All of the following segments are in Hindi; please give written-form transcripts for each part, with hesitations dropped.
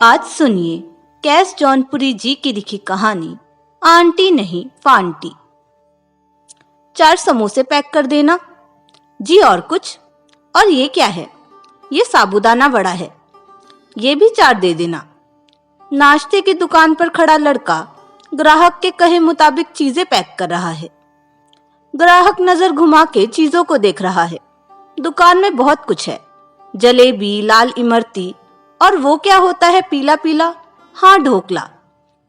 आज सुनिए कैस जौनपुरी जी की लिखी कहानी आंटी नहीं फांटी। 4 समोसे पैक कर देना जी। और कुछ? और ये क्या है? ये साबूदाना वड़ा है, ये भी 4 दे देना। नाश्ते की दुकान पर खड़ा लड़का ग्राहक के कहे मुताबिक चीजें पैक कर रहा है। ग्राहक नजर घुमा के चीजों को देख रहा है। दुकान में बहुत कुछ है, जलेबी, लाल इमरती, और वो क्या होता है पीला पीला? हाँ, ढोकला।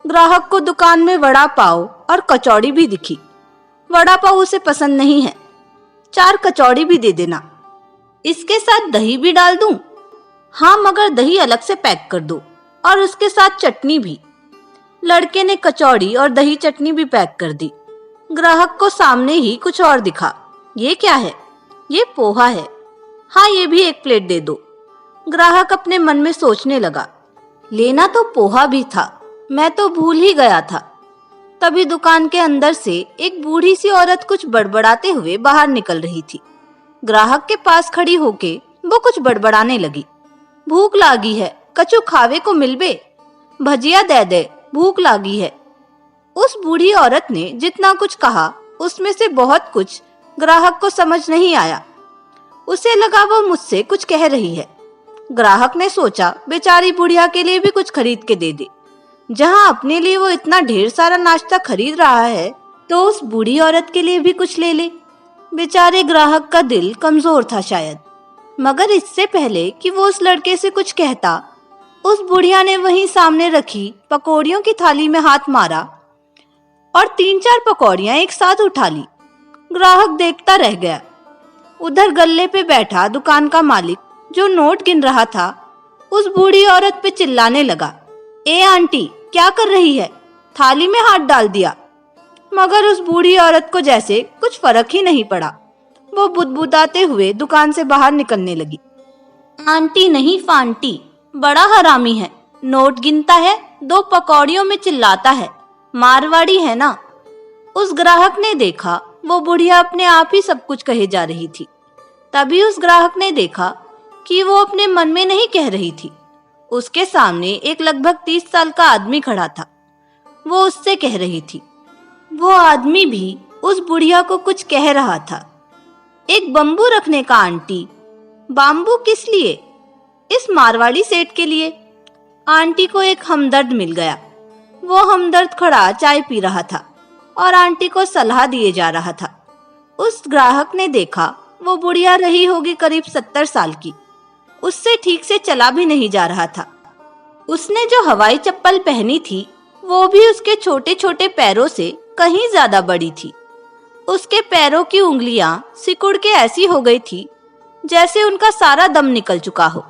ग्राहक को दुकान में वड़ा पाव और कचौड़ी भी दिखी। वड़ा पाव उसे पसंद नहीं है। 4 कचौड़ी भी दे देना। इसके साथ दही भी डाल दूं? हाँ, मगर दही अलग से पैक कर दो और उसके साथ चटनी भी। लड़के ने कचौड़ी और दही चटनी भी पैक कर दी। ग्राहक को सामने ही कुछ और दिखा। ये क्या है? ये पोहा है। हाँ, ये भी 1 प्लेट दे दो। ग्राहक अपने मन में सोचने लगा, लेना तो पोहा भी था, मैं तो भूल ही गया था। तभी दुकान के अंदर से एक बूढ़ी सी औरत कुछ बड़बड़ाते हुए बाहर निकल रही थी। ग्राहक के पास खड़ी होके वो कुछ बड़बड़ाने लगी। भूख लागी है, कछु खावे को मिलबे, भजिया दे दे, भूख लागी है। उस बूढ़ी औरत ने जितना कुछ कहा उसमें से बहुत कुछ ग्राहक को समझ नहीं आया। उसे लगा वो मुझसे कुछ कह रही है। ग्राहक ने सोचा बेचारी बुढ़िया के लिए भी कुछ खरीद के दे दे। जहां अपने लिए वो इतना ढेर सारा नाश्ता खरीद रहा है तो उस बूढ़ी औरत के लिए भी कुछ ले ले। बेचारे ग्राहक का दिल कमजोर था शायद। मगर इससे पहले कि वो उस लड़के से कुछ कहता, उस बुढ़िया ने वहीं सामने रखी पकौड़ियों की थाली में हाथ मारा और 3-4 पकौड़ियां एक साथ उठा ली। ग्राहक देखता रह गया। उधर गल्ले पे बैठा दुकान का मालिक जो नोट गिन रहा था, उस बूढ़ी औरत पे चिल्लाने लगा, ए आंटी, क्या कर रही है? थाली में हाथ डाल दिया। मगर उस बूढ़ी औरत को जैसे कुछ फर्क ही नहीं पड़ा। वो बुदबुदाते हुए दुकान से बाहर निकलने लगी। आंटी नहीं फांटी, बड़ा हरामी है, नोट गिनता है, 2 पकौड़ियों में चिल्लाता है, मारवाड़ी है ना। उस ग्राहक ने देखा वो बुढ़िया अपने आप ही सब कुछ कहे जा रही थी। तभी उस ग्राहक ने देखा कि वो अपने मन में नहीं कह रही थी। उसके सामने एक लगभग 30 साल का आदमी खड़ा था। वो उससे कह रही थी। वो आदमी भी उस बुढ़िया को कुछ कह रहा था। एक बम्बू रखने का आंटी। बाम्बू किस लिए? इस मारवाड़ी सेठ के लिए। आंटी को एक हमदर्द मिल गया। वो हमदर्द खड़ा चाय पी रहा था और आंटी को सलाह दिए जा रहा था। उस ग्राहक ने देखा वो बुढ़िया रही होगी करीब 70 साल की। उससे ठीक से चला भी नहीं जा रहा था। उसने जो हवाई चप्पल पहनी थी वो भी उसके छोटे छोटे पैरों से कहीं ज्यादा बड़ी थी। उसके पैरों की उंगलियां सिकुड़ के ऐसी हो गई थी जैसे उनका सारा दम निकल चुका हो।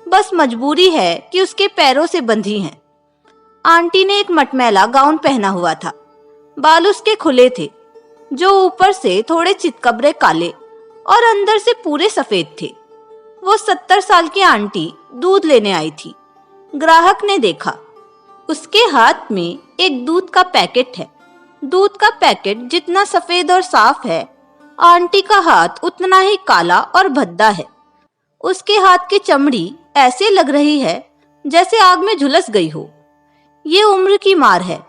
बस मजबूरी है कि उसके पैरों से बंधी हैं। आंटी ने एक मटमैला गाउन पहना हुआ था। बाल उसके खुले थे, जो ऊपर से थोड़े चितकबरे काले और अंदर से पूरे सफेद थे। वो 70 साल की आंटी दूध लेने आई थी। ग्राहक ने देखा उसके हाथ में एक दूध का पैकेट है। दूध का पैकेट जितना सफेद और साफ है, आंटी का हाथ उतना ही काला और भद्दा है। उसके हाथ की चमड़ी ऐसे लग रही है जैसे आग में झुलस गई हो। ये उम्र की मार है।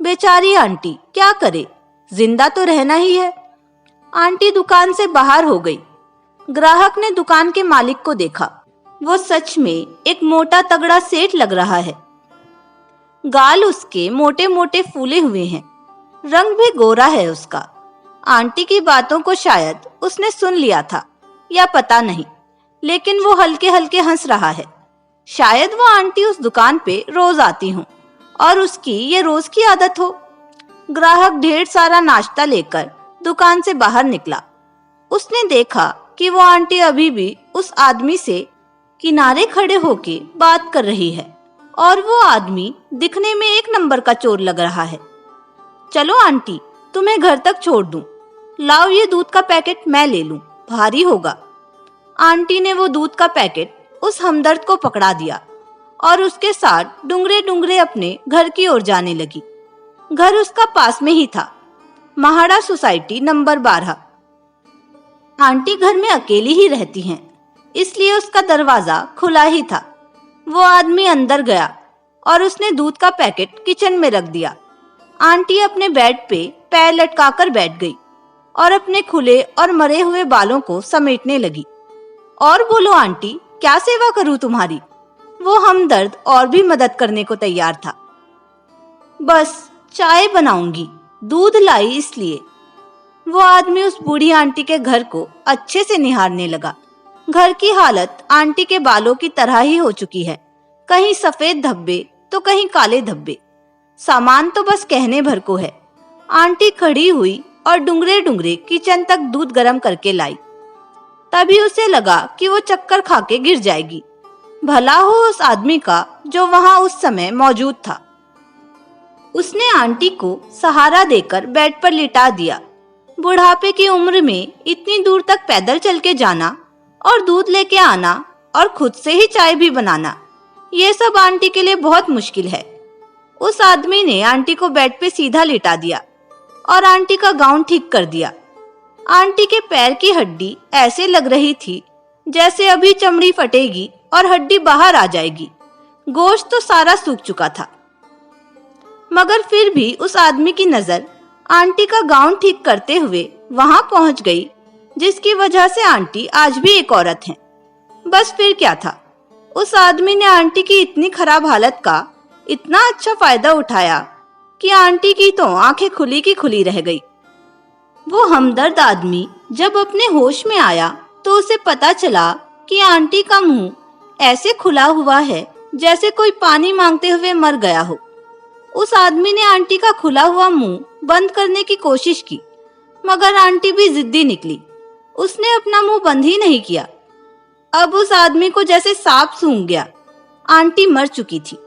बेचारी आंटी क्या करे, जिंदा तो रहना ही है। आंटी दुकान से बाहर हो गई। ग्राहक ने दुकान के मालिक को देखा। वो सच में एक मोटा तगड़ा सेठ लग रहा है। गाल उसके मोटे मोटे फूले हुए हैं। रंग भी गोरा है उसका। आंटी की बातों को शायद उसने सुन लिया था या पता नहीं, लेकिन वो हल्के हल्के हंस रहा है। शायद वो आंटी उस दुकान पे रोज आती हो और उसकी ये रोज की आदत हो। ग्राहक ढेर सारा नाश्ता लेकर दुकान से बाहर निकला। उसने देखा कि वो आंटी अभी भी उस आदमी से किनारे खड़े होके बात कर रही है और वो आदमी दिखने में 1 नंबर का चोर लग रहा है। चलो आंटी, तुम्हें घर तक छोड़ दूं। लाओ ये दूध का पैकेट मैं ले लूं, भारी होगा। आंटी ने वो दूध का पैकेट उस हमदर्द को पकड़ा दिया और उसके साथ डुंगरे डुंगरे अपने घर की ओर जाने लगी। घर उसका पास में ही था, महाड़ा सोसाइटी नंबर 12। आंटी घर में अकेली ही रहती हैं, इसलिए उसका दरवाजा खुला ही था। वो आदमी अंदर गया और उसने दूध का पैकेट किचन में रख दिया। आंटी अपने बेड पे पैर लटकाकर बैठ गई और अपने खुले और मरे हुए बालों को समेटने लगी। और बोलो आंटी, क्या सेवा करूं तुम्हारी? वो हमदर्द और भी मदद करने को तैयार था। बस चाय बनाऊंगी, दूध लाई इसलिए। वो आदमी उस बूढ़ी आंटी के घर को अच्छे से निहारने लगा। घर की हालत आंटी के बालों की तरह ही हो चुकी है, कहीं सफेद धब्बे तो कहीं काले धब्बे। सामान तो बस कहने भर को है। आंटी खड़ी हुई और डुंगरे डुंगरे किचन तक दूध गर्म करके लाई। तभी उसे लगा कि वो चक्कर खा के गिर जाएगी। भला हो उस आदमी का जो वहां उस समय मौजूद था। उसने आंटी को सहारा देकर बेड पर लिटा दिया। बुढ़ापे की उम्र में इतनी दूर तक पैदल चल के जाना और दूध लेके आना और खुद से ही चाय भी बनाना, ये सब आंटी के लिए बहुत मुश्किल है। उस आदमी ने आंटी को बेड पे सीधा लिटा दिया और आंटी का गाउन ठीक कर दिया। आंटी के पैर की हड्डी ऐसे लग रही थी जैसे अभी चमड़ी फटेगी और हड्डी बाहर आ जाएगी। गोश्त तो सारा सूख चुका था। मगर फिर भी उस आदमी की नजर आंटी का गाउन ठीक करते हुए वहां पहुंच गई, जिसकी वजह से आंटी आज भी एक औरत हैं। बस फिर क्या था, उस आदमी ने आंटी की इतनी खराब हालत का इतना अच्छा फायदा उठाया कि आंटी की तो आंखें खुली की खुली रह गई। वो हमदर्द आदमी जब अपने होश में आया तो उसे पता चला कि आंटी का मुंह ऐसे खुला हुआ है जैसे कोई पानी मांगते हुए मर गया हो। उस आदमी ने आंटी का खुला हुआ मुंह बंद करने की कोशिश की, मगर आंटी भी जिद्दी निकली। उसने अपना मुंह बंद ही नहीं किया। अब उस आदमी को जैसे सांप सूंघ गया। आंटी मर चुकी थी।